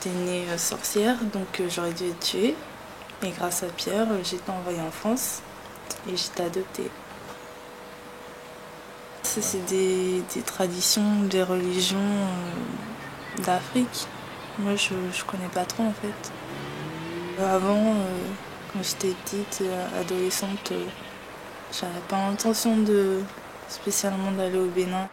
j'étais née sorcière, donc j'aurais dû être tuée. Et grâce à Pierre, j'ai été envoyée en France et j'ai été adoptée. Ça, c'est des traditions, des religions d'Afrique. Moi, je connais pas trop en fait. Avant, quand j'étais petite, adolescente, j'avais pas l'intention spécialement d'aller au Bénin.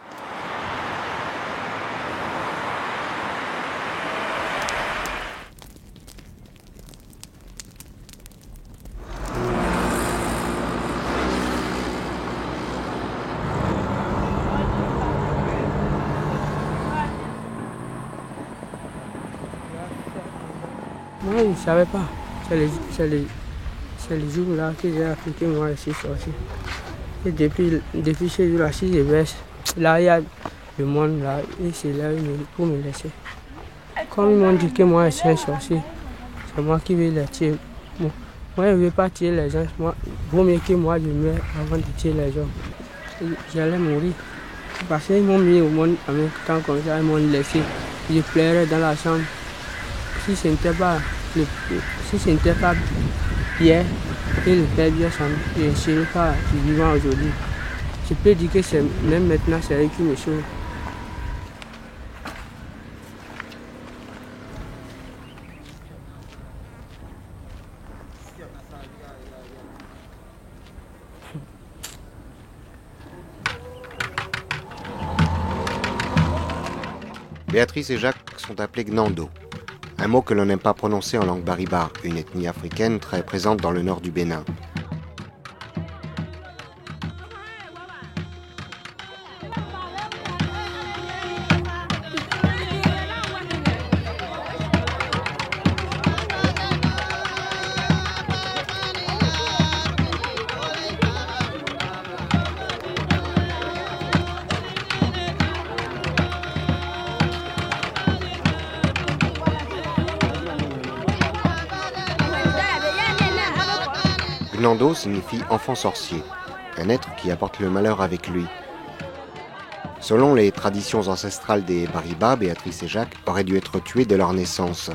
Moi, je ne savais pas. C'est les jours-là que j'ai appris que moi, je suis sorti. Et depuis ce jour-là, si je baisse, là, il y a le monde là, et c'est là pour me laisser. Comme ils m'ont dit que moi, je suis un sorcier, c'est moi qui vais les tuer. Bon, moi, je ne veux pas tuer les gens. Vaut mieux que moi, je meure avant de tuer les gens. J'allais mourir. Parce qu'ils m'ont mis au monde en même temps comme ça, ils m'ont laissé. Je pleurais dans la chambre. Si ce n'était pas Pierre et le Père Dieu, je ne serais pas vivant aujourd'hui. Je peux dire que c'est même maintenant, c'est eux qui me sauvent. Béatrice et Jacques sont appelés Gnando, un mot que l'on n'aime pas prononcer en langue bariba, une ethnie africaine très présente dans le nord du Bénin. Gnando signifie enfant sorcier, un être qui apporte le malheur avec lui. Selon les traditions ancestrales des Bariba, Béatrice et Jacques auraient dû être tués dès leur naissance.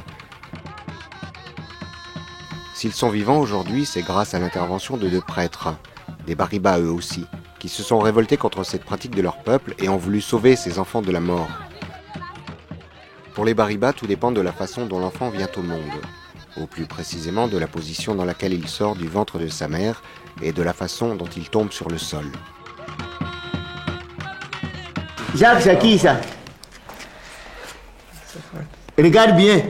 S'ils sont vivants aujourd'hui, c'est grâce à l'intervention de 2 prêtres, des Bariba eux aussi, qui se sont révoltés contre cette pratique de leur peuple et ont voulu sauver ces enfants de la mort. Pour les Bariba, tout dépend de la façon dont l'enfant vient au monde, ou plus précisément de la position dans laquelle il sort du ventre de sa mère et de la façon dont il tombe sur le sol. Jacques, c'est qui ça? Regarde bien.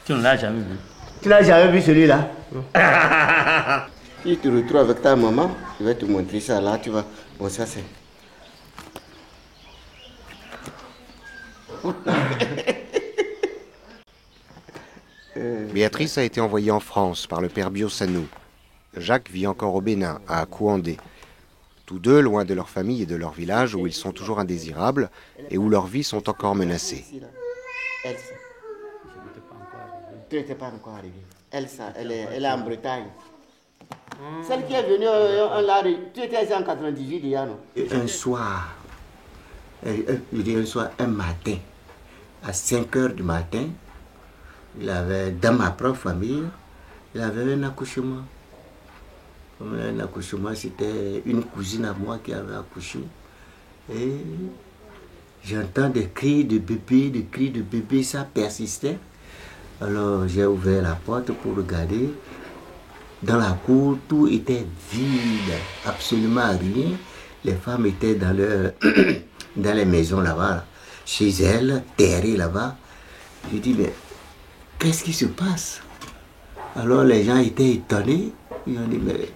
Tu ne l'as jamais vu. Tu l'as jamais vu celui-là? Si tu te retrouves avec ta maman, je vais te montrer ça là, tu vas. Bon, ça c'est. Béatrice a été envoyée en France par le père Biosanou. Jacques vit encore au Bénin, à Kouandé. Tous deux loin de leur famille et de leur village où ils sont toujours indésirables et où leurs vies sont encore menacées. Elsa. Tu n'étais pas encore arrivé. Elsa, elle est en Bretagne. Celle qui est venue, tu étais en 98 déjà, non? Un soir, un matin, à 5 heures du matin, il avait, dans ma propre famille, il avait un accouchement. Un accouchement, c'était une cousine à moi qui avait accouché. Et j'entends des cris de bébé, ça persistait. Alors j'ai ouvert la porte pour regarder. Dans la cour, tout était vide, absolument rien. Les femmes étaient dans les maisons là-bas, chez elles, terrées là-bas. Je dis, mais qu'est-ce qui se passe? Alors les gens étaient étonnés. Ils ont dit, mais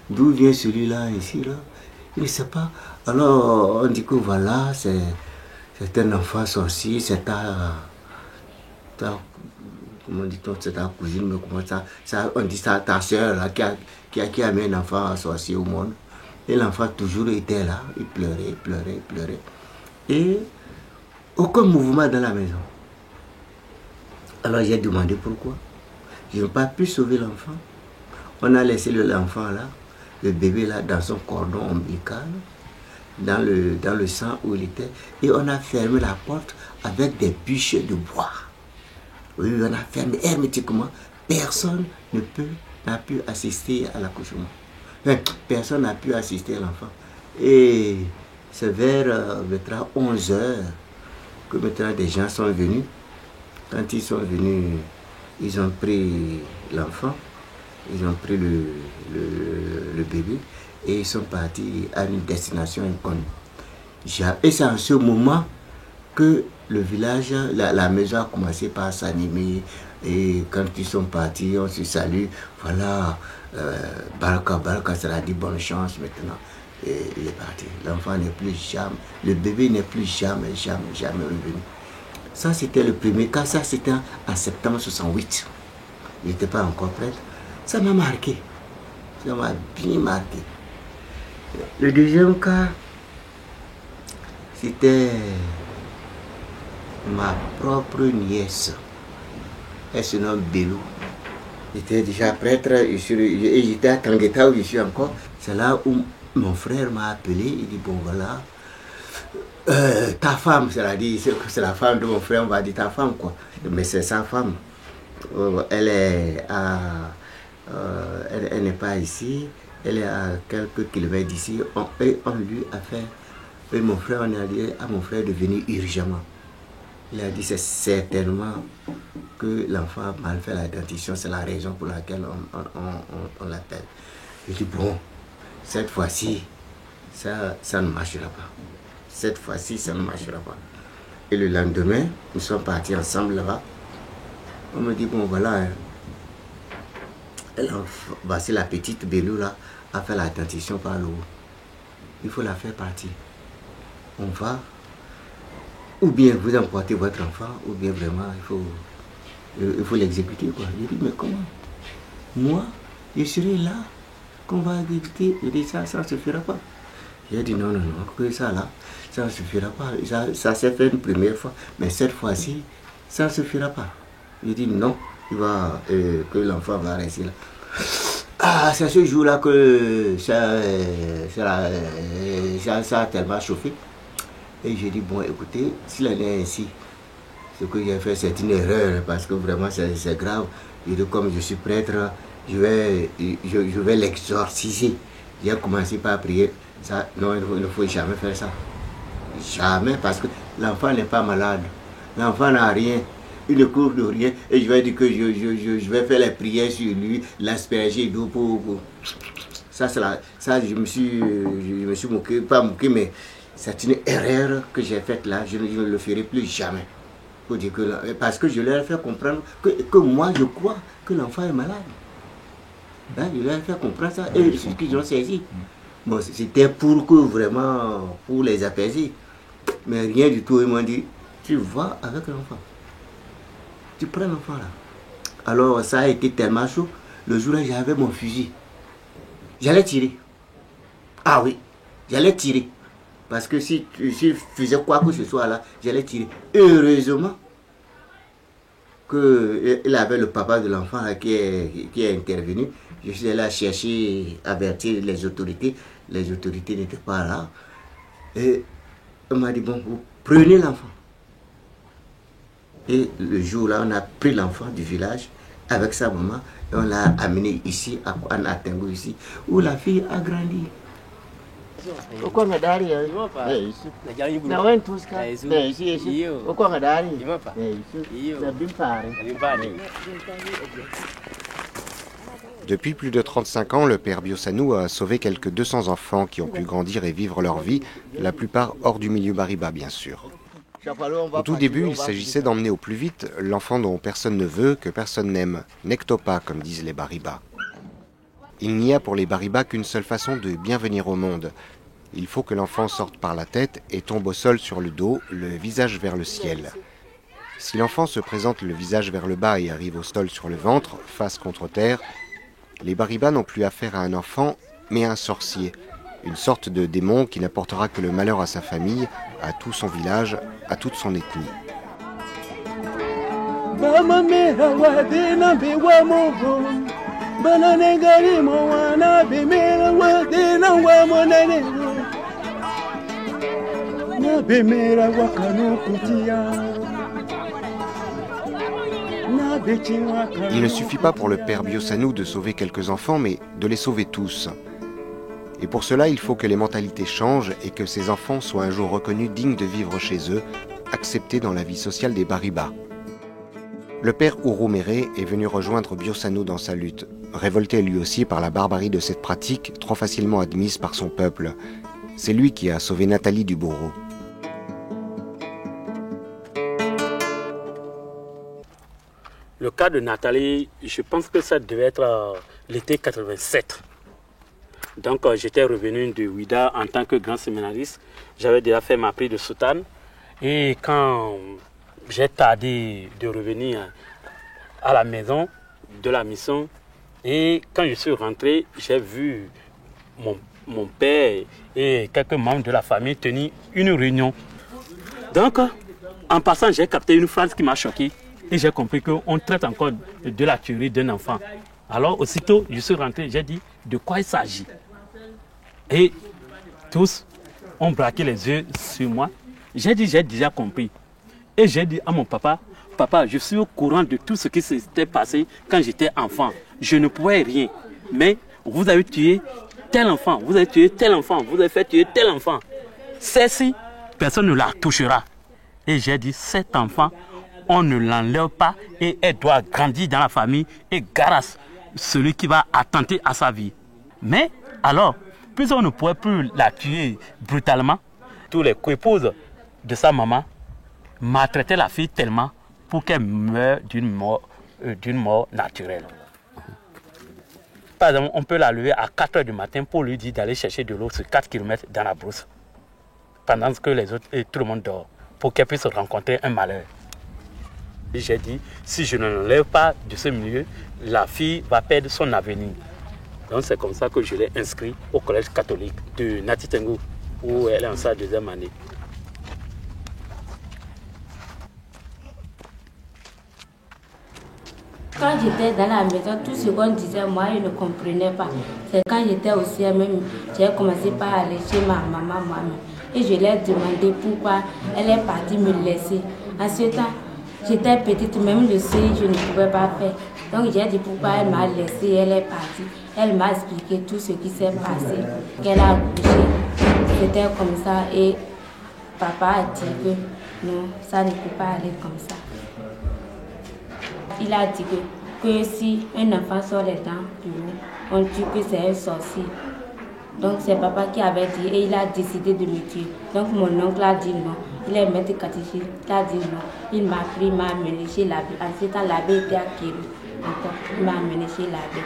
d'où vient celui-là ici là? Il ne sait pas. Alors on dit que voilà, c'est un enfant sorcier, c'est comment dit-on, c'est ta cousine, mais comment ça on dit ça, ta soeur là, qui a mis un enfant sorcier au monde. Et l'enfant toujours était là, il pleurait. Et aucun mouvement dans la maison. Alors j'ai demandé pourquoi. Je n'ai pas pu sauver l'enfant. On a laissé l'enfant là, le bébé là, dans son cordon ombilical. dans le sang où il était, et on a fermé la porte avec des bûches de bois. Oui, on a fermé hermétiquement. Personne n'a pu assister à l'accouchement. Enfin, personne n'a pu assister à l'enfant. Et c'est vers 11 heures que maintenant des gens sont venus. Quand ils sont venus, ils ont pris l'enfant, ils ont pris le bébé et ils sont partis à une destination inconnue. Et c'est en ce moment que le village, la maison a commencé par s'animer. Et quand ils sont partis, on se salue. Voilà, Baraka sera dit bonne chance maintenant. Et il est parti. L'enfant n'est plus jamais, le bébé n'est plus jamais revenu. Ça, c'était le premier cas. Ça, c'était en septembre 68. Il n'était pas encore prêt. Ça m'a marqué. Ça m'a bien marqué. Le deuxième cas, c'était ma propre nièce. Elle se nomme Belou. J'étais déjà prêtre et j'étais à Tangueta où je suis encore. C'est là où mon frère m'a appelé. Il dit, bon voilà, ta femme, c'est la femme de mon frère, on va dire ta femme quoi. Mais c'est sa femme. Elle n'est pas ici. Elle est à quelques kilomètres d'ici. On lui a fait. Et mon frère, on a dit à mon frère de venir urgemment. Il a dit c'est certainement que l'enfant a mal fait la dentition, c'est la raison pour laquelle on l'appelle. Je dis bon, cette fois-ci, ça ne marchera pas. Cette fois-ci, ça ne marchera pas. Et le lendemain, nous sommes partis ensemble là-bas. On me dit bon voilà, voici la petite Belou là, a fait la dentition par le haut. Il faut la faire partir. On va. Ou bien vous emportez votre enfant, ou bien vraiment il faut l'exécuter quoi. Je dis mais comment? Moi, je serai là, qu'on va exécuter. Je dis ça ne se fera pas. J'ai dit non, que ça là, ça ne se fera pas. Ça s'est fait une première fois, mais cette fois-ci, ça ne se fera pas. Je dis non, que l'enfant va rester là. Ah, c'est ce jour-là que ça a tellement chauffé. Et j'ai dit, bon, écoutez, s'il en est ainsi, ce que j'ai fait, c'est une erreur, parce que vraiment, c'est grave. Et comme je suis prêtre, je vais l'exorciser. J'ai commencé par prier. Ça, non, il ne faut jamais faire ça. Jamais, parce que l'enfant n'est pas malade. L'enfant n'a rien. Il ne couvre de rien. Et je vais dire que je vais faire les prières sur lui, l'asperger d'eau pour... Ça, je me suis moqué, pas moqué, mais... C'est une erreur que j'ai faite là, je ne le ferai plus jamais. Pour dire parce que je leur ai fait comprendre que moi je crois que l'enfant est malade. Hein, je leur ai fait comprendre ça et c'est ce qu'ils ont saisi. Bon, c'était pour les apaiser. Mais rien du tout, ils m'ont dit, tu vas avec l'enfant. Tu prends l'enfant là. Alors ça a été tellement chaud. Le jour-là, j'avais mon fusil. J'allais tirer. Ah oui, j'allais tirer. Parce que si je faisais quoi que ce soit là, j'allais tirer. Heureusement qu'il avait le papa de l'enfant qui est intervenu. Je suis allé chercher, avertir les autorités. Les autorités n'étaient pas là. Et on m'a dit, bon, vous prenez l'enfant. Et le jour-là, on a pris l'enfant du village avec sa maman et on l'a amené ici, à Atengo ici, où la fille a grandi. Uko ngadari ya na wewe tuska ici uko ngadari na bimpare. Depuis plus de 35 ans, le père Biosanou a sauvé quelques 200 enfants qui ont pu grandir et vivre leur vie, la plupart hors du milieu Bariba bien sûr. Au tout début, il s'agissait d'emmener au plus vite l'enfant dont personne ne veut, que personne n'aime, Nektopa comme disent les Bariba. Il n'y a pour les Bariba qu'une seule façon de bien venir au monde. Il faut que l'enfant sorte par la tête et tombe au sol sur le dos, le visage vers le ciel. Si l'enfant se présente le visage vers le bas et arrive au sol sur le ventre, face contre terre, les Bariba n'ont plus affaire à un enfant, mais à un sorcier, une sorte de démon qui n'apportera que le malheur à sa famille, à tout son village, à toute son ethnie. Il ne suffit pas pour le père Biosanou de sauver quelques enfants, mais de les sauver tous. Et pour cela, il faut que les mentalités changent et que ces enfants soient un jour reconnus dignes de vivre chez eux, acceptés dans la vie sociale des Bariba. Le père Ourouméré est venu rejoindre Biosanou dans sa lutte, révolté lui aussi par la barbarie de cette pratique trop facilement admise par son peuple. C'est lui qui a sauvé Nathalie du bourreau. Le cas de Nathalie, je pense que ça devait être l'été 87. Donc j'étais revenu de Ouida en tant que grand séminariste. J'avais déjà fait ma prise de soutane. Et quand j'ai tardé de revenir à la maison de la mission, et quand je suis rentré, j'ai vu mon père et quelques membres de la famille tenir une réunion. Donc, en passant, j'ai capté une phrase qui m'a choqué. Et j'ai compris qu'on traite encore de la tuerie d'un enfant. Alors, aussitôt, je suis rentré, j'ai dit de quoi il s'agit. Et tous ont braqué les yeux sur moi. J'ai dit, j'ai déjà compris. Et j'ai dit à mon papa, papa, je suis au courant de tout ce qui s'était passé quand j'étais enfant. Je ne pouvais rien. Mais vous avez tué tel enfant, vous avez tué tel enfant, vous avez fait tuer tel enfant. Celle-ci, personne ne la touchera. Et j'ai dit, cet enfant, on ne l'enlève pas et elle doit grandir dans la famille et grâce celui qui va attenter à sa vie. Mais alors, puisqu'on ne pouvait plus la tuer brutalement, tous les coépouses de sa maman maltraitaient la fille tellement pour qu'elle meure d'une mort naturelle. Par exemple, on peut la lever à 4 h du matin pour lui dire d'aller chercher de l'eau sur 4 km dans la brousse, pendant que les autres et tout le monde dort, pour qu'elle puisse rencontrer un malheur. J'ai dit, si je ne l'enlève pas de ce milieu, la fille va perdre son avenir. Donc c'est comme ça que je l'ai inscrit au collège catholique de Natitengu, où elle est en sa 2e année. Quand j'étais dans la maison, tout ce qu'on disait, moi, je ne comprenais pas. C'est quand j'étais au CMM, j'ai commencé par aller chez ma maman moi-même. Et je lui ai demandé pourquoi elle est partie me laisser. En ce temps, j'étais petite, même le seuil, je ne pouvais pas faire. Donc j'ai dit pourquoi elle m'a laissée, elle est partie. Elle m'a expliqué tout ce qui s'est passé, qu'elle a accouché. C'était comme ça et papa a dit que non, ça ne peut pas aller comme ça. Il a dit que si un enfant sort les dents du haut, on dit que c'est un sorcier. Donc c'est papa qui avait dit et il a décidé de me tuer. Donc mon oncle a dit non. Il est maître catéchiste, il a dit non. Il m'a pris, il m'a amené chez l'abbé. En ce temps, l'abbé était à Kéru. Il m'a amené chez l'abbé.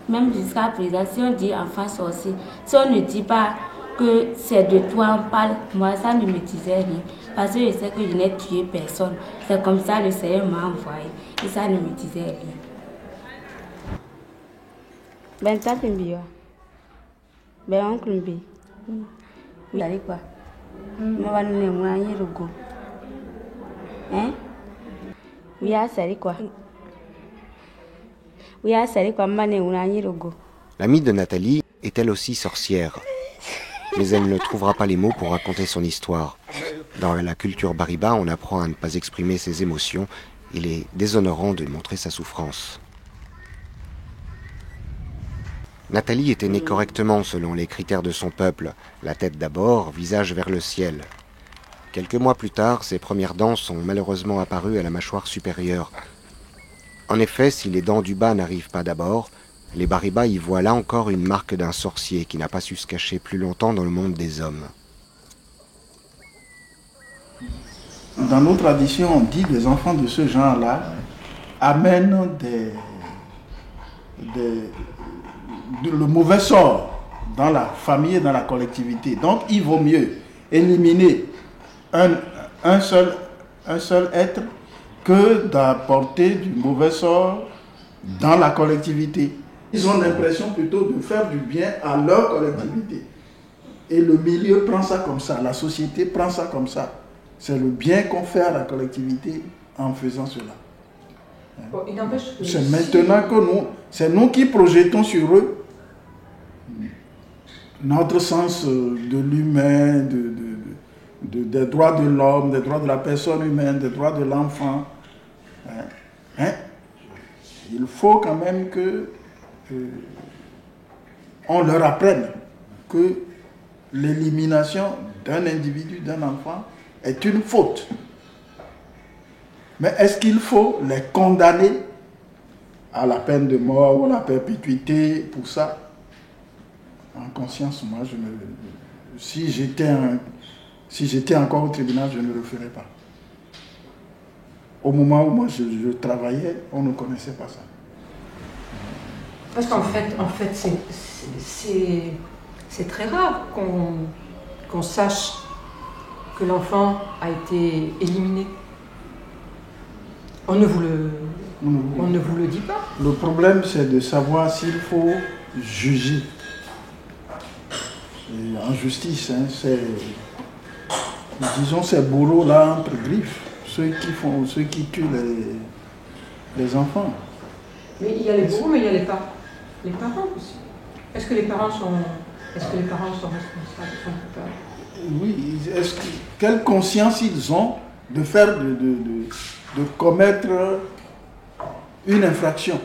Même jusqu'à présent, si on dit enfant sorcier, si on ne dit pas que c'est de toi on parle, moi ça ne me disait rien. Parce que je sais que je n'ai tué personne. C'est comme ça le Seigneur m'a envoyé. Et ça ne me disait rien. Ben ça c'est bien. Ben oncle Mbi. Vous allez quoi? Moi va nous némoyer le go. Hein? Oui à ça quoi? Oui à ça quoi mané némoyer le go. L'amie de Nathalie est elle aussi sorcière. Mais elle ne trouvera pas les mots pour raconter son histoire. Dans la culture Bariba, on apprend à ne pas exprimer ses émotions. Il est déshonorant de montrer sa souffrance. Nathalie était née correctement selon les critères de son peuple. La tête d'abord, visage vers le ciel. Quelques mois plus tard, ses premières dents sont malheureusement apparues à la mâchoire supérieure. En effet, si les dents du bas n'arrivent pas d'abord, les Bariba y voient là encore une marque d'un sorcier qui n'a pas su se cacher plus longtemps dans le monde des hommes. Dans nos traditions, on dit que les enfants de ce genre-là amènent le mauvais sort dans la famille et dans la collectivité. Donc, il vaut mieux éliminer un seul être que d'apporter du mauvais sort dans la collectivité. Ils ont l'impression plutôt de faire du bien à leur collectivité. Et le milieu prend ça comme ça, la société prend ça comme ça. C'est le bien qu'on fait à la collectivité en faisant cela. C'est maintenant que c'est nous qui projetons sur eux notre sens de l'humain, des droits de l'homme, des droits de la personne humaine, des droits de l'enfant. Il faut quand même que on leur apprenne que l'élimination d'un individu, d'un enfant, est une faute. Mais est-ce qu'il faut les condamner à la peine de mort ou à la perpétuité pour ça? En conscience, moi, si j'étais encore au tribunal, je ne le ferais pas. Au moment où moi je travaillais, on ne connaissait pas ça. Parce qu'en fait, c'est très rare qu'on sache que l'enfant a été éliminé. On ne vous le dit pas. Le problème, c'est de savoir s'il faut juger. Et en justice, disons ces bourreaux-là entre griffes, ceux qui tuent les enfants. Mais il y a les bourreaux, mais il y a les parents aussi. Est-ce que les parents sont responsables, sont coupables? Oui, quelle conscience ils ont de faire, de commettre une infraction?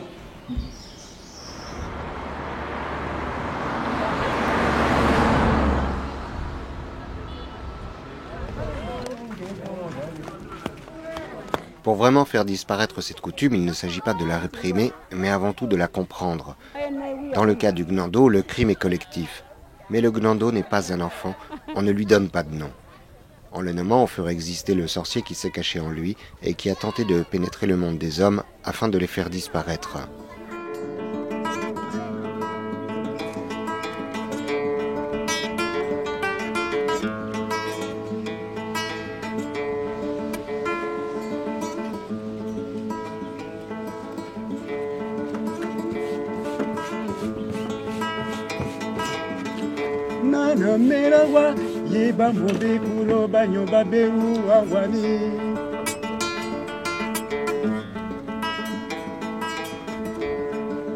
Pour vraiment faire disparaître cette coutume, il ne s'agit pas de la réprimer, mais avant tout de la comprendre. Dans le cas du Gnando, le crime est collectif. Mais le Gnando n'est pas un enfant, on ne lui donne pas de nom. En le nommant, on ferait exister le sorcier qui s'est caché en lui et qui a tenté de pénétrer le monde des hommes afin de les faire disparaître. Nana merawa yeba mobe kulo banyo baberu awani.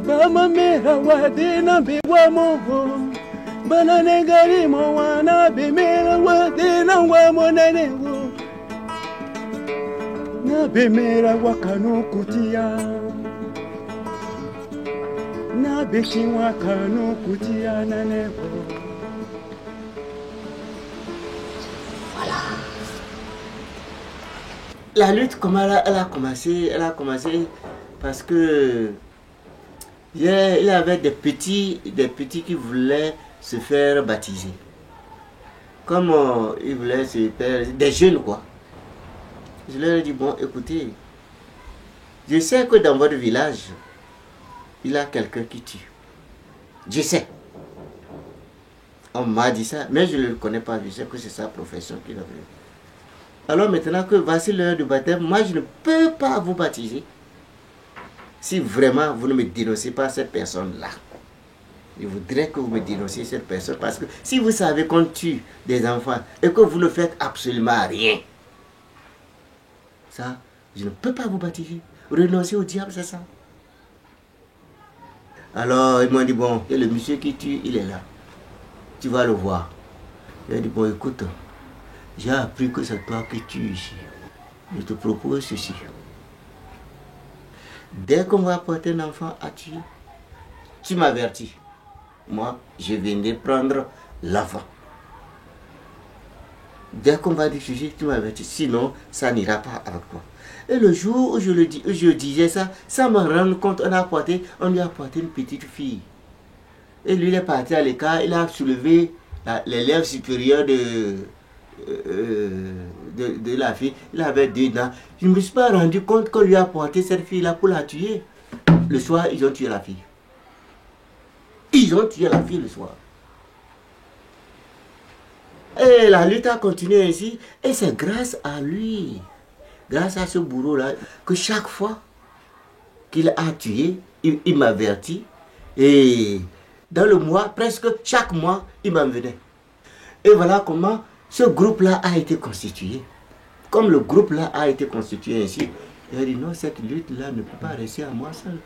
Bama merawa dena bewa moho bana negari mo wana be merawa dena wa monane wo na be merawa kanu kutia na be kinwa kanu kutia nanewo. La lutte, comment elle a commencé parce que il y avait des petits qui voulaient se faire baptiser. Comme ils voulaient se faire des jeunes quoi. Je leur ai dit bon écoutez, je sais que dans votre village, il y a quelqu'un qui tue. Je sais. On m'a dit ça, mais je ne le connais pas, je sais que c'est sa profession qu'il a fait. Alors maintenant que voici l'heure du baptême, moi je ne peux pas vous baptiser si vraiment vous ne me dénoncez pas cette personne-là. Je voudrais que vous me dénonciez cette personne parce que si vous savez qu'on tue des enfants et que vous ne faites absolument rien, ça, je ne peux pas vous baptiser. Renoncer au diable, c'est ça. Alors ils m'ont dit bon, et le monsieur qui tue, il est là. Tu vas le voir. J'ai dit bon écoute, j'ai appris que c'est toi qui tues ici. Je te propose ceci. Dès qu'on va apporter un enfant à tuer, tu m'avertis. Moi, je viendrai prendre l'enfant. Dès qu'on va diffuser, tu m'avertis. Sinon, ça n'ira pas avec toi. Et le jour où je disais ça, ça me rend compte, on lui a apporté une petite fille. Et lui, il est parti à l'écart, il a soulevé les lèvres supérieures de la fille. Il avait 2 dents. Je ne me suis pas rendu compte qu'on lui a apporté cette fille-là pour la tuer. Le soir, ils ont tué la fille. Ils ont tué la fille le soir. Et la lutte a continué ainsi. Et c'est grâce à lui, grâce à ce bourreau-là, que chaque fois qu'il a tué, il m'avertit. Et dans le mois, presque chaque mois, il m'emmenait. Et voilà comment ce groupe-là a été constitué. Comme le groupe-là a été constitué ainsi, il a dit non, cette lutte-là ne peut pas rester à moi seul.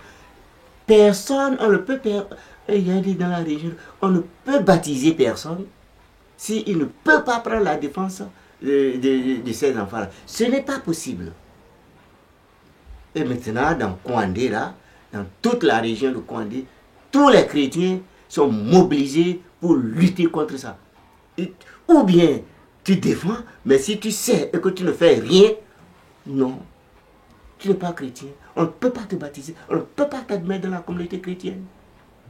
personne, on ne peut pas, il y a dit dans la région, on ne peut baptiser personne s'il ne peut pas prendre la défense de ces enfants-là. Ce n'est pas possible. Et maintenant, dans Kouandé, là, dans toute la région de Kouandé, tous les chrétiens sont mobilisés pour lutter contre ça. Ou bien tu défends, mais si tu sais et que tu ne fais rien, non, tu n'es pas chrétien. On ne peut pas te baptiser, on ne peut pas t'admettre dans la communauté chrétienne.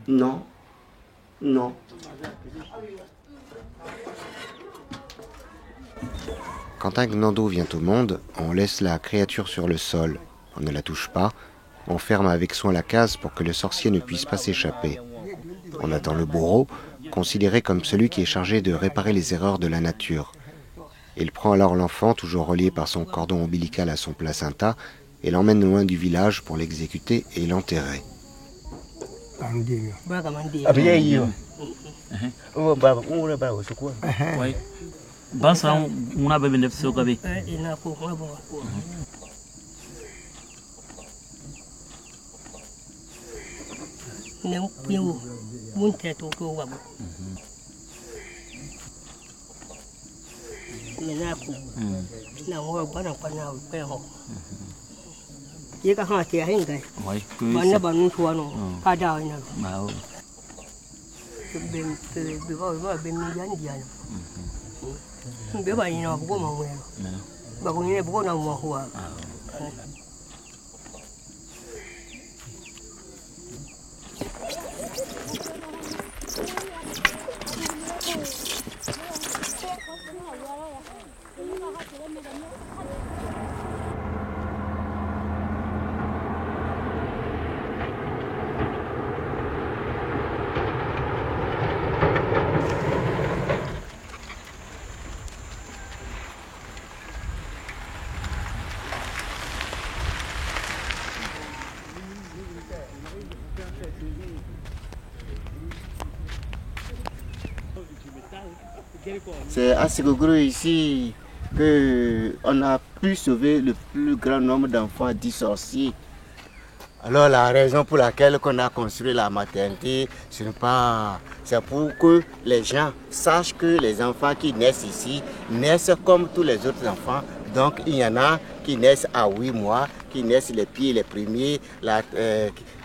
Non, non. Quand un gnando vient au monde, on laisse la créature sur le sol. On ne la touche pas, on ferme avec soin la case pour que le sorcier ne puisse pas s'échapper. On attend le bourreau, considéré comme celui qui est chargé de réparer les erreurs de la nature. Il prend alors l'enfant, toujours relié par son cordon ombilical à son placenta, et l'emmène loin du village pour l'exécuter et l'enterrer. C'est à Ségogoro ici qu'on a pu sauver le plus grand nombre d'enfants dits sorciers. Alors la raison pour laquelle on a construit la maternité, c'est pour que les gens sachent que les enfants qui naissent ici naissent comme tous les autres enfants. Donc il y en a qui naissent à 8 mois, qui naissent les pieds les premiers,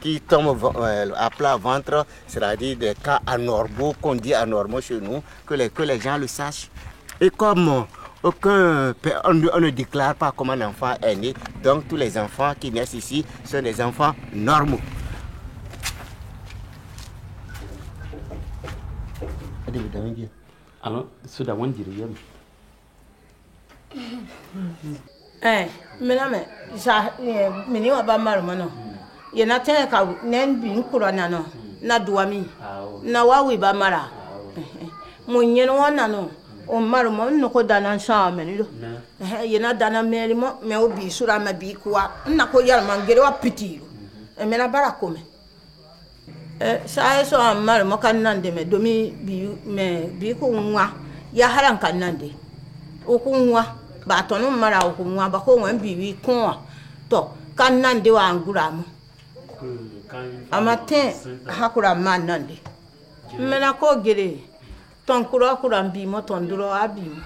qui tombent à plat ventre, c'est-à-dire des cas anormaux, qu'on dit anormaux chez nous, que les gens le sachent. Et comme on ne déclare pas comment un enfant est né, donc tous les enfants qui naissent ici sont des enfants normaux. Alors, c'est d'abord dire. Mename, meni wa ba maru mano. Ye na ten ka nen bi nkuro na no, na duami. Na wa wi ba mara. Mo nyen wona no, o maru mo no ko dana sha meni do. Ye na dana meri mo me obi sura ma bi kwa. Na ko yar mangere wa piti. Mena bara kome. Sa so maru mo kan nande me domi bi ko nwa. Ya haran kan nande. O ko nwa. Ba tonu mara o kunwa ba ko wan bibi kon to kan nan de wa angura mu amate hakura man nan de mena ko gere ton kura bi mo ton duro abi mo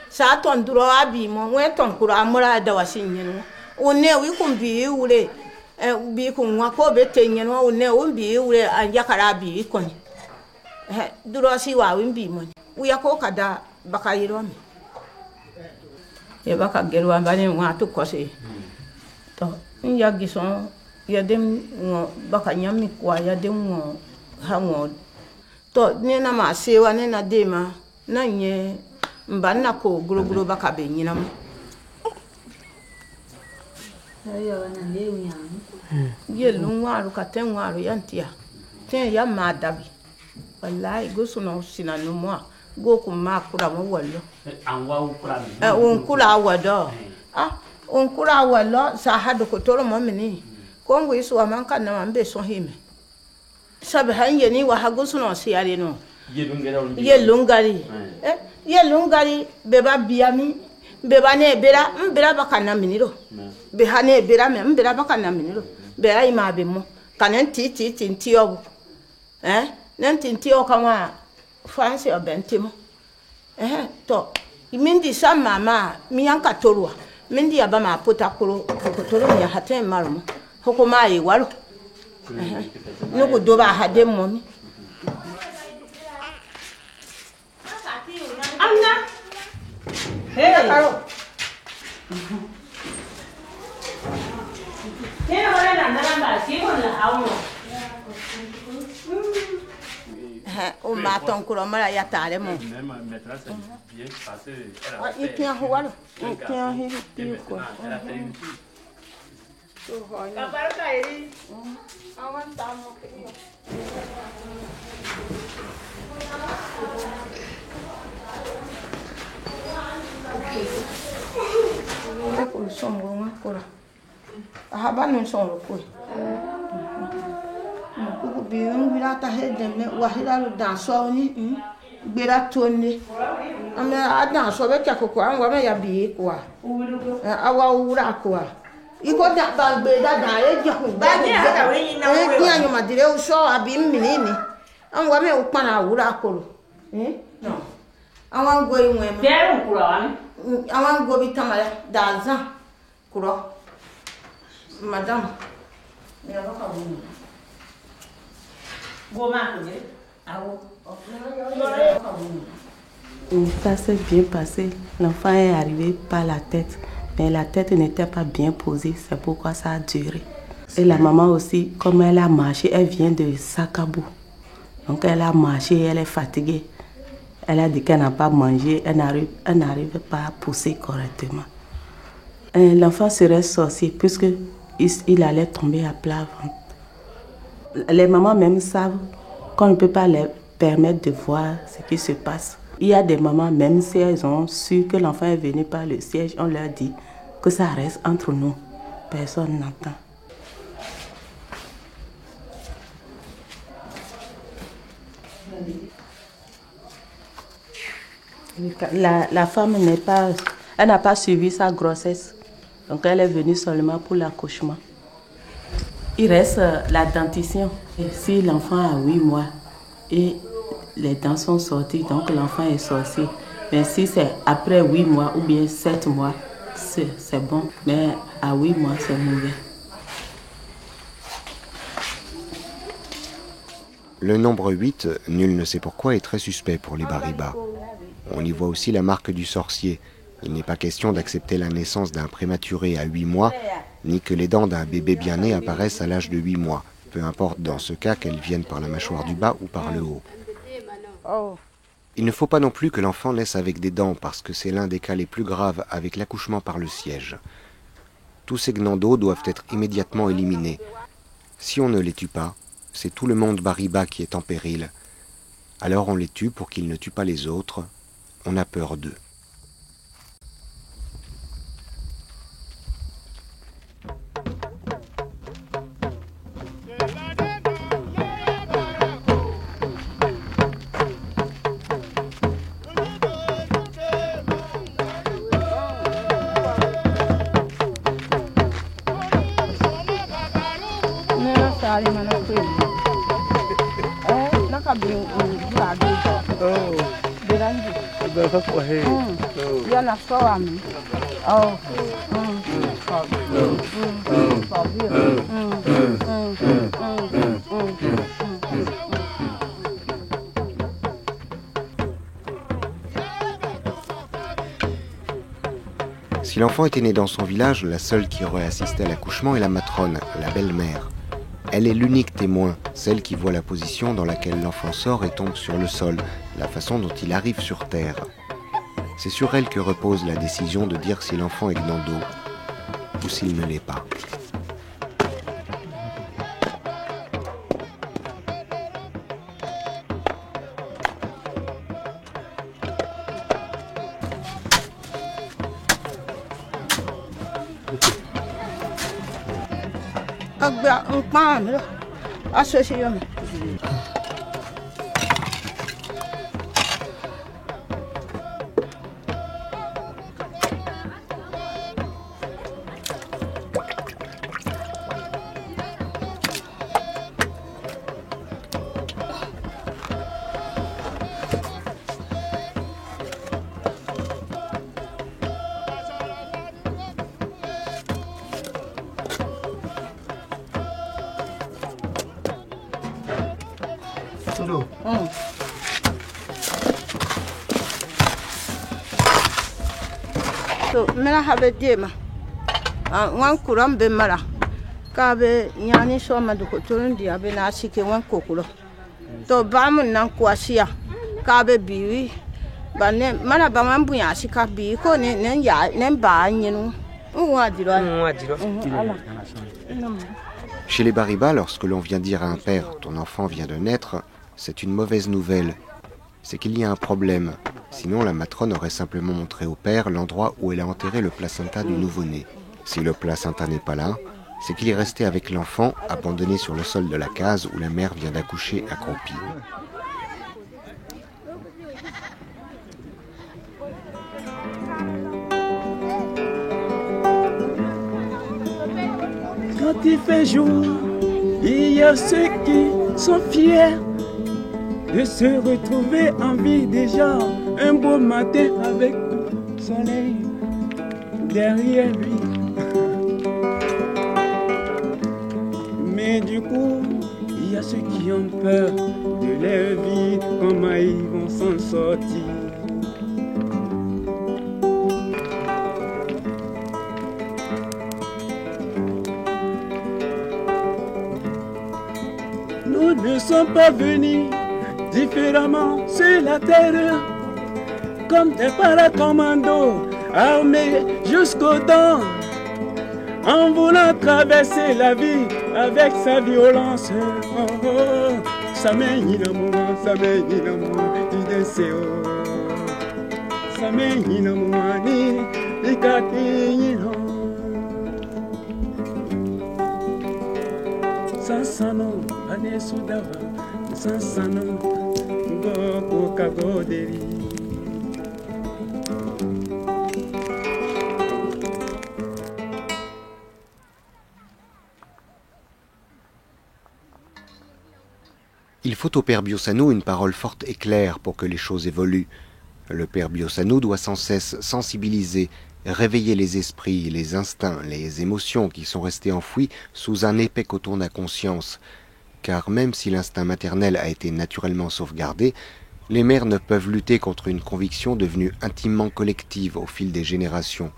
sa ton duro abi mo we ton kura mura da wasin yin o ne wi kun bi wure bi kunwa ko be tenyen o ne o bi wure an yakara bi kon duro si wa wi bi mo wi ko kada bakayiro mi ye baka gelwa bani wa to kose to nya gison ya dem ngo baka nyami kwa ya dem ngo hango to ne na ma sewa ne na dema na nye mbanna ko guruguru baka be nyina mu ayo na le nyam ye lunwaru ka tenwaru yantia ten ya ma dabi wallahi gosuno sinanu mo go ku ma kura mo wallo on kula wado on kula wallo sa hadu ko toro mo mini ko ngo isu man kan na man be so hime sabe hanye ni wa hagusu no si ale no ye lungari be ba biami be ba ne bera ba kan na miniro be ha ne bera me bera ba kan na miniro be ai ma be mo kanen ti obu nan ti o kama fancy obentimo to mindi sa mama mi yanka torwa mindi aba ma pota kuro ko toro mi haten marumo hoko mai walo nuku doba hade momi Anna hey karo Tiene buena nada si con la agua o maton kuro mara ya tare mo il tient walo il tient il ko Kabarka iri awan tamo ko songo ngakora ahaba no songo ko ko biun birata hedeme wahira lo danso ni gbera toni ame adanso be ka ko anwa me ya bi ko awa ura ko iko da ba gbe da e je ko ba ni aka we yin na wo ni anyo madire o so abi minini anwa me o pa na ura ko no awan go inwe me dere kuro awan go bi tamala danza kuro madame me aba ka wo Ça s'est bien passé. L'enfant est arrivé par la tête, mais la tête n'était pas bien posée, c'est pourquoi ça a duré. Et la maman aussi, comme elle a marché, elle vient de Sakabo. Donc elle a marché, elle est fatiguée. Elle a dit qu'elle n'a pas mangé, elle n'arrive pas à pousser correctement. L'enfant serait sorcier puisqu'il allait tomber à plat ventre. Les mamans même savent qu'on ne peut pas leur permettre de voir ce qui se passe. Il y a des mamans, même si elles ont su que l'enfant est venu par le siège, on leur dit que ça reste entre nous. Personne n'entend. La femme n'a pas suivi sa grossesse. Donc elle est venue seulement pour l'accouchement. Il reste la dentition. Et si l'enfant a 8 mois et les dents sont sorties, donc l'enfant est sorcier. Mais si c'est après 8 mois ou bien 7 mois, c'est bon. Mais à 8 mois, c'est mauvais. Le nombre 8, nul ne sait pourquoi, est très suspect pour les Bariba. On y voit aussi la marque du sorcier. Il n'est pas question d'accepter la naissance d'un prématuré à 8 mois, ni que les dents d'un bébé bien né apparaissent à l'âge de 8 mois, peu importe dans ce cas qu'elles viennent par la mâchoire du bas ou par le haut. Il ne faut pas non plus que l'enfant naisse avec des dents, parce que c'est l'un des cas les plus graves avec l'accouchement par le siège. Tous ces gnandos doivent être immédiatement éliminés. Si on ne les tue pas, c'est tout le monde Bariba qui est en péril. Alors on les tue pour qu'ils ne tuent pas les autres. On a peur d'eux. Si l'enfant était né dans son village, la seule qui aurait assisté à l'accouchement est la matrone, la belle-mère. Elle est l'unique témoin, celle qui voit la position dans laquelle l'enfant sort et tombe sur le sol, la façon dont il arrive sur terre. C'est sur elle que repose la décision de dire si l'enfant est gnando ou s'il ne l'est pas. So, mena habe dema. Wan kuram be mara. Kabe nyani so ma du ko torundi abe na sike wan kokulo. To ba mun nan kwasiya. Kabe biwi. Ba ne mana ba man buya sika bi ko ne ya ne ba nyinu. Chez les Bariba, lorsque l'on vient dire à un père « ton enfant vient de naître », c'est une mauvaise nouvelle. C'est qu'il y a un problème. Sinon, la matrone aurait simplement montré au père l'endroit où elle a enterré le placenta du nouveau-né. Si le placenta n'est pas là, c'est qu'il est resté avec l'enfant, abandonné sur le sol de la case où la mère vient d'accoucher accroupie. Quand il fait jour, il y a ceux qui sont fiers de se retrouver en vie déjà un beau matin avec le soleil derrière lui. Mais du coup, il y a ceux qui ont peur de leur vie, comment ils vont s'en sortir. Nous ne sommes pas venus différemment sur la terre, comme des paracommandos armés jusqu'aux dents, en voulant traverser la vie avec sa violence. Oh, oh, ça mène à moi, ça mène à moi, tu décès. Ça mène à moi, ni kaki. Sansano, ane sudava, sansano, go kagoderi. Il faut au père Biossano une parole forte et claire pour que les choses évoluent. Le père Biossano doit sans cesse sensibiliser, réveiller les esprits, les instincts, les émotions qui sont restées enfouies sous un épais coton d'inconscience. Car même si l'instinct maternel a été naturellement sauvegardé, les mères ne peuvent lutter contre une conviction devenue intimement collective au fil des générations.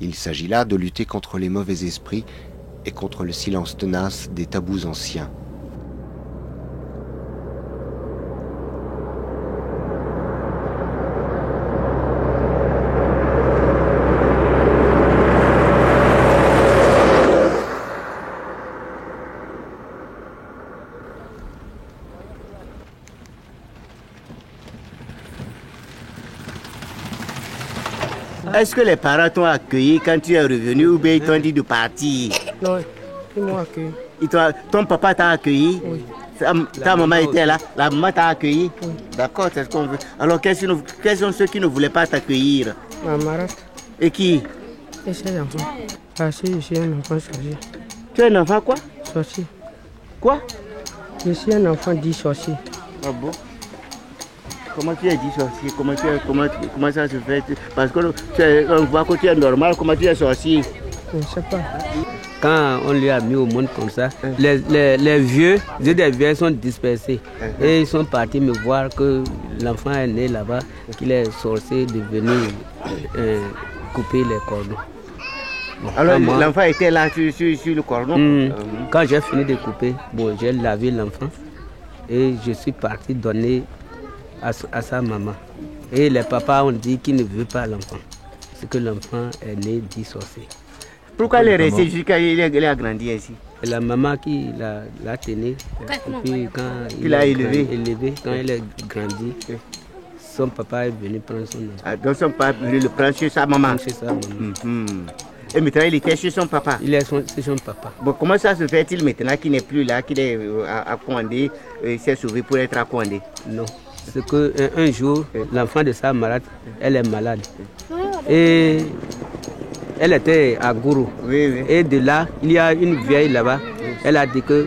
Il s'agit là de lutter contre les mauvais esprits et contre le silence tenace des tabous anciens. Est-ce que les parents t'ont accueilli quand tu es revenu ou bien ils t'ont dit de partir? Non, ils m'ont accueilli. Ton papa t'a accueilli? Oui. Ta maman était là? La maman t'a accueilli? Oui. D'accord, c'est ce qu'on veut. Alors, quels sont ceux qui ne voulaient pas t'accueillir? Ma marade. Et qui? Et ses enfants. Parce que je suis un enfant sorcier. Tu es un enfant quoi? Sorcier. Quoi? Je suis un enfant dit sorcier. Ah bon? Comment tu es dit sorcier? Comment ça se fait? Parce qu'on voit que tu es normal, comment tu es sorcier? Je ne sais pas. Quand on lui a mis au monde comme ça, les vieux des vieux sont dispersés. Et ils sont partis me voir que l'enfant est né là-bas, qu'il est sorcier de venir couper les cordons. Bon, alors l'enfant était là sur le cordon? Quand j'ai fini de couper, bon, j'ai lavé l'enfant et je suis parti donner à sa maman. Et les papas ont dit qu'ils ne veulent pas l'enfant. C'est que l'enfant est né dit sorcier. Pourquoi il est resté jusqu'à il a grandi ici? La maman qui l'a tenu, et puis quand il a élevé, quand il a grandi, son papa est venu prendre son enfant. Ah, donc son papa est venu le prendre chez sa maman? Chez sa maman. Et maintenant il était chez son papa? Il est chez son papa. Bon, comment ça se fait-il maintenant qu'il n'est plus là, qu'il est à Kouandé, il s'est sauvé pour être à Kouandé? Non, c'est qu'un jour, l'enfant de sa malade, elle est malade. Et elle était à Gourou. Oui, oui. Et de là, il y a une vieille là-bas. Elle a dit que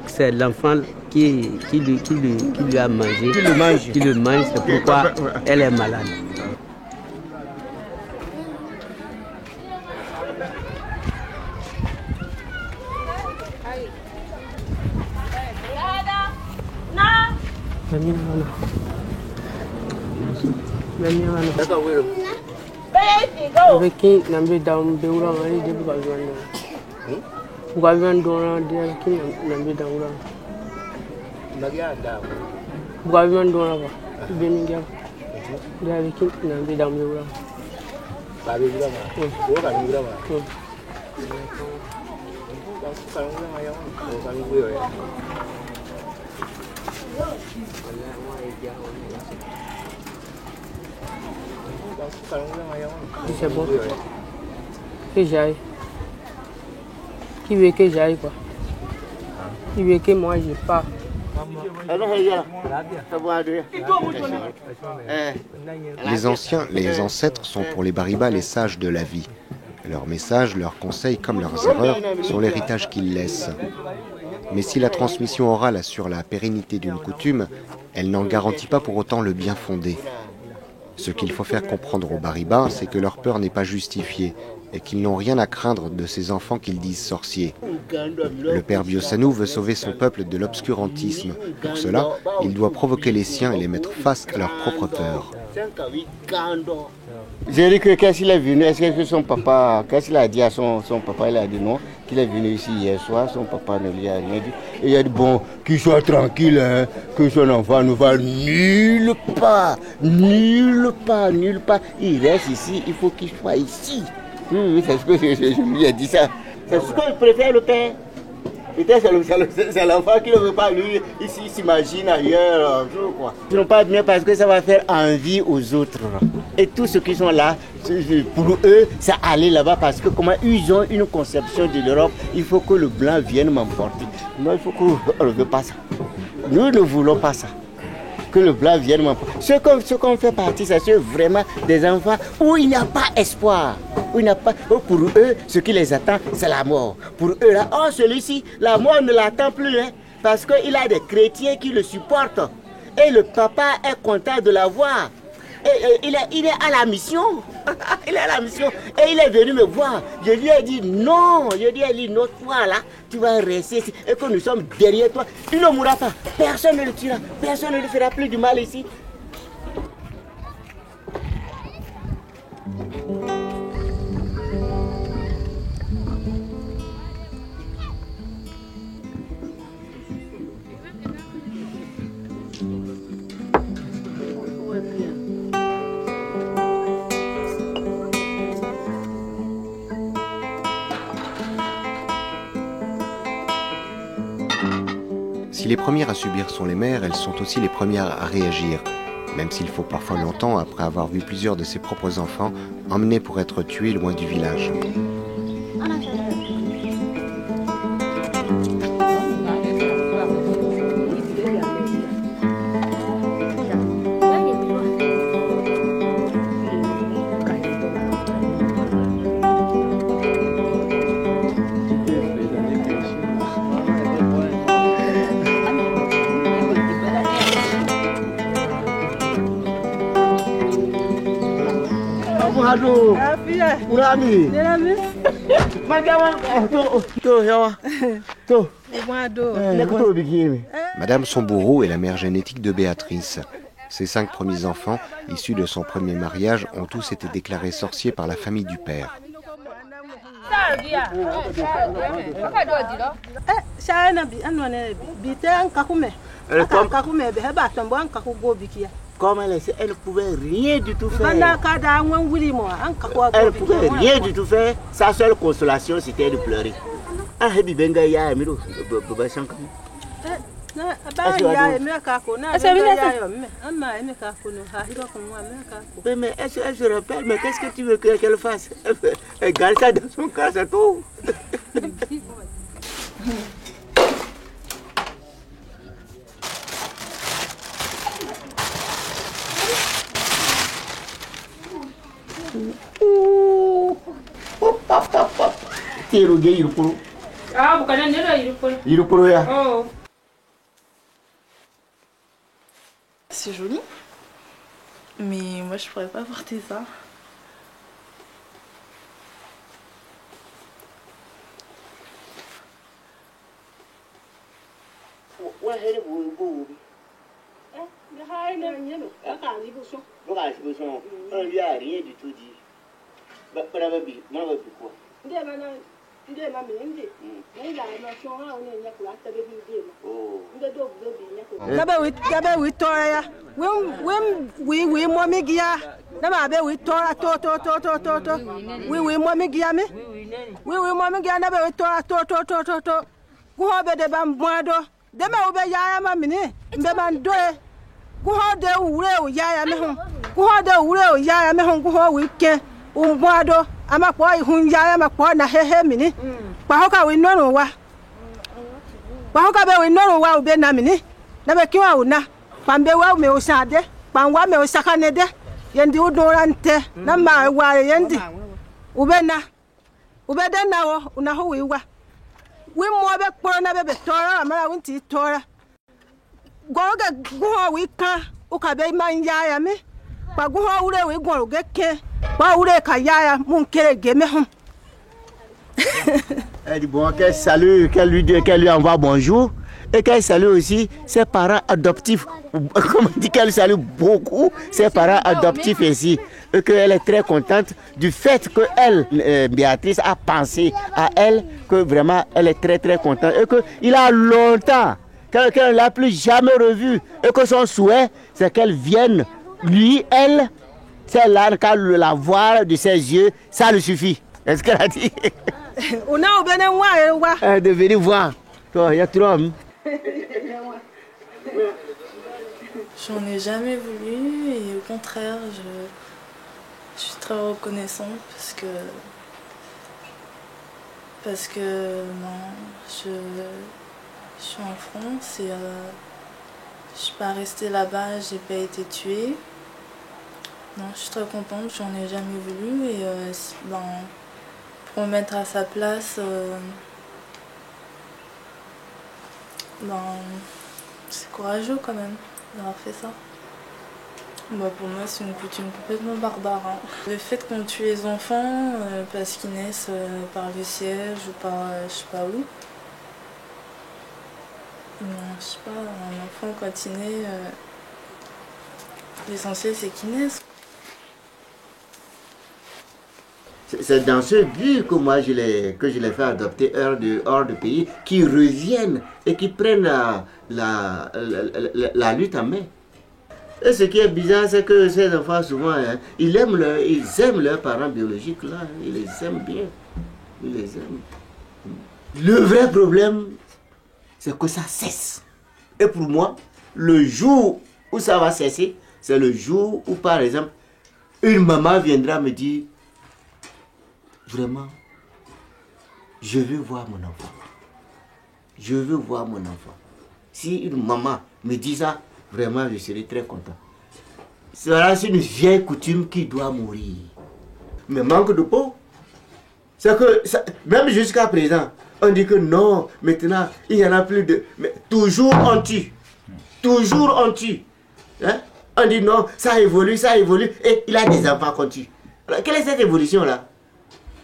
c'est l'enfant qui lui a mangé. Qui le mange, c'est pourquoi elle est malade. Avec qui n'a pas d'âme, de oula, on est de Bougavian. Bougavian donna, de qui n'a pas d'oula. Bougavian donna, Beninga. De avec qui n'a pas d'âme, de oula. C'est bon. Que j'aille. Qui veut que j'aille quoi? Qui veut que moi je pars? Les anciens, les ancêtres sont pour les Bariba les sages de la vie. Leurs messages, leurs conseils comme leurs erreurs sont l'héritage qu'ils laissent. Mais si la transmission orale assure la pérennité d'une coutume, elle n'en garantit pas pour autant le bien fondé. Ce qu'il faut faire comprendre aux Bariba, c'est que leur peur n'est pas justifiée et qu'ils n'ont rien à craindre de ces enfants qu'ils disent sorciers. Le père Biosanou veut sauver son peuple de l'obscurantisme. Pour cela, il doit provoquer les siens et les mettre face à leur propre peur. J'ai dit que qu'est-ce qu'il est venu, est-ce que son papa, qu'est-ce qu'il a dit à son papa, il a dit non, qu'il est venu ici hier soir, son papa ne lui a rien dit. Et il a dit bon, qu'il soit tranquille, hein, que son enfant ne va nulle part, nulle part, nulle part. Il reste ici, il faut qu'il soit ici. Oui, c'est ce que je lui ai dit ça. C'est ce qu'il préfère le père. Peut-être c'est l'enfant qui ne veut pas, lui, ici, il s'imagine ailleurs, quoi. Ils n'ont pas bien parce que ça va faire envie aux autres. Et tous ceux qui sont là, pour eux, c'est aller là-bas parce que comment ils ont une conception de l'Europe, il faut que le blanc vienne m'emporter. Non, il faut qu'on ne veut pas ça. Nous ne voulons pas ça. Que le blanc vienne m'emporter. Ce qu'on fait partie, c'est vraiment des enfants où il n'y a pas espoir. Où il n'y a pas, pour eux, ce qui les attend, c'est la mort. Pour eux, là, oh, celui-ci, la mort ne l'attend plus, hein, parce qu'il a des chrétiens qui le supportent. Et le papa est content de l'avoir. Et il est à la mission. Il est à la mission. Et il est venu me voir. Je lui ai dit non. Je lui ai dit non, toi là, tu vas rester ici. Et que nous sommes derrière toi. Il ne mourra pas. Personne ne le tuera. Personne ne lui fera plus du mal ici. Si les premières à subir sont les mères, elles sont aussi les premières à réagir, même s'il faut parfois longtemps, après avoir vu plusieurs de ses propres enfants, emmenés pour être tués loin du village. Madame Sombourou est la mère génétique de Béatrice. Ses 5 premiers enfants, issus de son premier mariage, ont tous été déclarés sorciers par la famille du père. Comme elle ne pouvait rien du tout faire. Elle ne pouvait rien du tout faire. Sa seule consolation, c'était de pleurer. Mais elle se rappelle, mais qu'est-ce que tu veux qu'elle fasse? Elle garde ça dans son cas, c'est tout. C'est joli, mais moi je pourrais pas porter ça. On lui a rien du tout dit. Quoi? na hehe mini kwa hoka we nono wa kwa hoka be we nono wa ube na mini na be kiwa una pambe wa me osade panwa me osakane de yendi udorante na ma wa yendi ube de na wo una ho we wa we mo be kporo na be tora amara wonti tora goga go we kan o ka be man ya me pa go ure we gon oge ke pa ure ka ya mun kere geme hon. Elle dit bon, qu'elle salue, qu'elle lui envoie bonjour et qu'elle salue aussi ses parents adoptifs. Comme on dit qu'elle salue beaucoup ses parents adoptifs ici. Et qu'elle est très contente du fait que elle, Béatrice, a pensé à elle, que vraiment elle est très très contente. Et qu'il a longtemps qu'elle ne l'a plus jamais revue. Et que son souhait, c'est qu'elle vienne, lui, elle, celle-là, qu'elle la voir de ses yeux, ça lui suffit. Est-ce qu'elle a dit? De venir voir. Toi, il y a trop. J'en ai jamais voulu et au contraire, je suis très reconnaissante parce que je suis en France et je suis pas restée là-bas, j'ai pas été tuée. Non, je suis très contente, j'en ai jamais voulu et pour me mettre à sa place, c'est courageux quand même d'avoir fait ça. Pour moi, c'est une coutume complètement barbare. Hein. Le fait qu'on tue les enfants parce qu'ils naissent par le siège ou par je sais pas où. Non, je sais pas, un enfant quand il naît, l'essentiel c'est qu'il naisse. C'est dans ce but que moi je les fais adopter hors de pays, qui reviennent et qui prennent la lutte en main. Et ce qui est bizarre, c'est que ces enfants souvent, hein, ils aiment leurs parents biologiques là, ils les aiment bien, ils les aiment. Le vrai problème, c'est que ça cesse. Et pour moi, le jour où ça va cesser, c'est le jour où par exemple, une maman viendra me dire: vraiment, je veux voir mon enfant. Je veux voir mon enfant. Si une maman me dit ça, vraiment, je serai très content. C'est une vieille coutume qui doit mourir. Mais manque de peau. C'est que, même jusqu'à présent, on dit que non, maintenant, il n'y en a plus de... Mais toujours on tue. Toujours on tue. Hein? On dit non, ça évolue, et il a des enfants qu'on tue. Alors, quelle est cette évolution-là?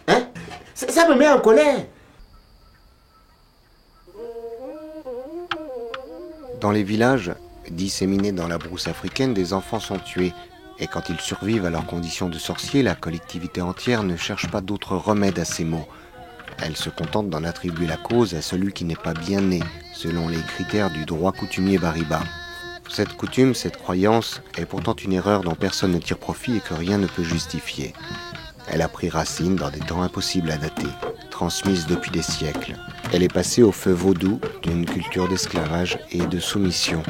Hein? Ça me met en colère. Dans les villages, disséminés dans la brousse africaine, des enfants sont tués. Et quand ils survivent à leurs conditions de sorciers, la collectivité entière ne cherche pas d'autre remède à ces maux. Elle se contente d'en attribuer la cause à celui qui n'est pas bien né, selon les critères du droit coutumier Bariba. Cette coutume, cette croyance, est pourtant une erreur dont personne ne tire profit et que rien ne peut justifier. Elle a pris racine dans des temps impossibles à dater, transmise depuis des siècles. Elle est passée au feu vaudou d'une culture d'esclavage et de soumission.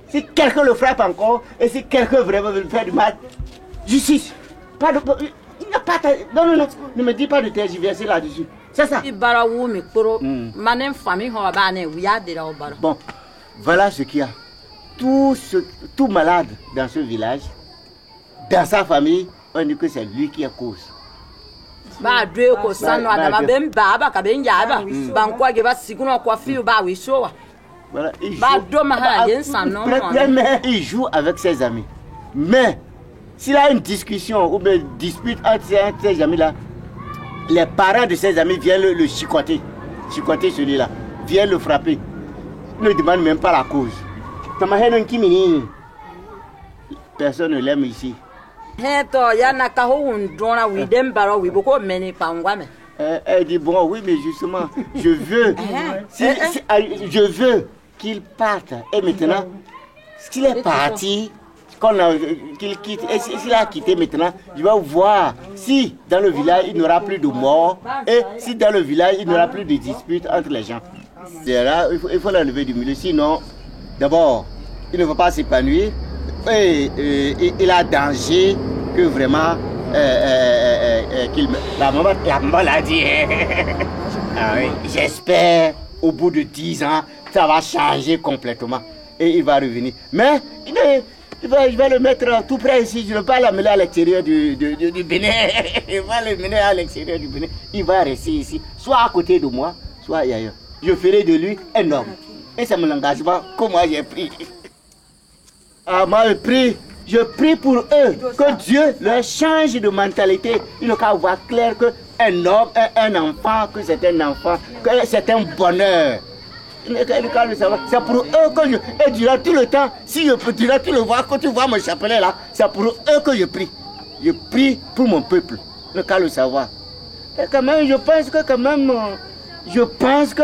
Si quelqu'un le frappe encore, et si quelqu'un vraiment veut faire du mal, Justice. Pas de... Il n'y a pas... Non, ne me dis pas de tergiverser là-dessus. C'est ça. Bon, voilà ce qu'il y a. Tout malade dans ce village, dans sa famille, on dit que c'est lui qui est cause. Voilà. Il joue avec ses amis. Mais s'il a une discussion ou une dispute entre ces amis-là, les parents de ses amis viennent le chicoter. Chicoter celui-là. Viennent le frapper. Ils ne demandent même pas la cause. Personne ne l'aime ici. Elle dit bon, oui, mais justement, je veux qu'il parte. Et maintenant, s'il est parti, qu'il quitte, et s'il a quitté maintenant, je vais voir si dans le village il n'y aura plus de morts et si dans le village il n'y aura plus de disputes entre les gens. Là, il faut l'enlever du milieu, sinon, d'abord, il ne va pas s'épanouir et il a danger que vraiment la maman l'a dit. Ah oui, j'espère au bout de 10 ans ça va changer complètement et il va revenir. Mais je vais le mettre tout près ici, je ne vais pas l'amener à l'extérieur du Bénin. Je vais le mener à l'extérieur du Bénin. Il va rester ici, soit à côté de moi, soit ailleurs. Je ferai de lui un homme. Et c'est mon engagement que moi j'ai pris. Ah, moi je prie pour eux, que Dieu leur change de mentalité. Il ne qu'à voir clair qu'un homme est un enfant, que c'est un enfant, que c'est un bonheur. C'est pour eux que je... Et durant tout le temps, si je peux, durant tout le voir, quand tu vois mon chapelet là, c'est pour eux que je prie. Je prie pour mon peuple, le cas le savoir. Et quand même, je pense que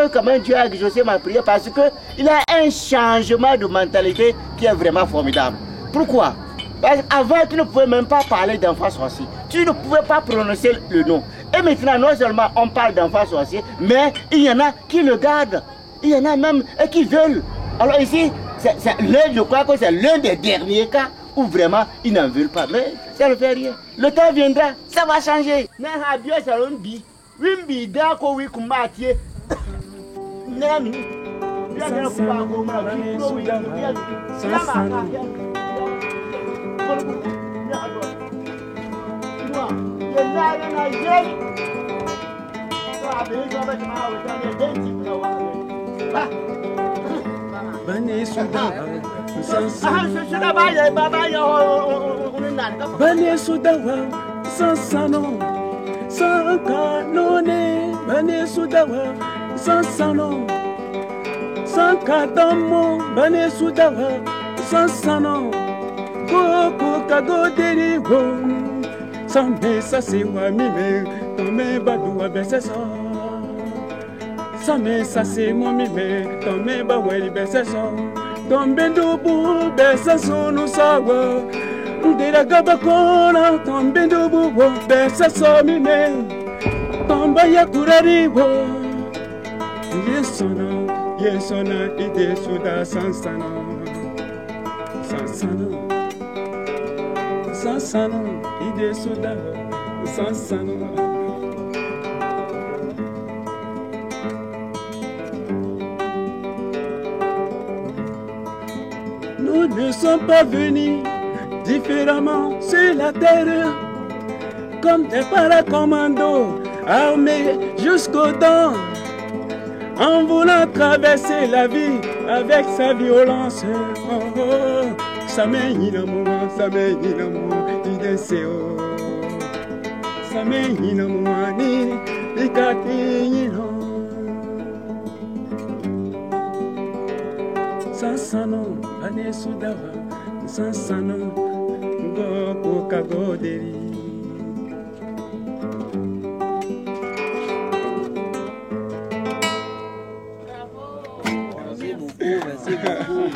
quand même Dieu a exaucé ma prière parce qu'il a un changement de mentalité qui est vraiment formidable. Pourquoi? Parce qu'avant, tu ne pouvais même pas parler d'enfants sorciers. Tu ne pouvais pas prononcer le nom. Et maintenant, non seulement on parle d'enfants sorciers, mais il y en a qui le gardent. Il y en a même qui veulent. Alors ici, je crois que c'est l'un des derniers cas où vraiment ils n'en veulent pas. Mais ça ne fait rien. Le temps viendra, ça va changer. Bani Sudawa, Sansano, Sankanone, Bani Sudawa, Sansano, Sankadamo, Bani Sudawa, Sansano, Koko Kagoderi, Sambe Sasiwa Mime, Tome Badua Besesa. Same sase momi me tome ba weri beseso tombe ndubu beseso no sawa ndira gaba kona tombe ndubu beseso mi me tomba ya kurari wo yesona ide suda sansana ide suda sansana. Nous ne sommes pas venus différemment sur la terre, comme des paracommandos armés jusqu'aux dents, en voulant traverser la vie avec sa violence. Oh, oh, ça m'énine à moi, il descend. Ça m'énine à moi, il catine. Sansano, Bani Sudawa, Sansano, Goko Kagoderi. Merci beaucoup.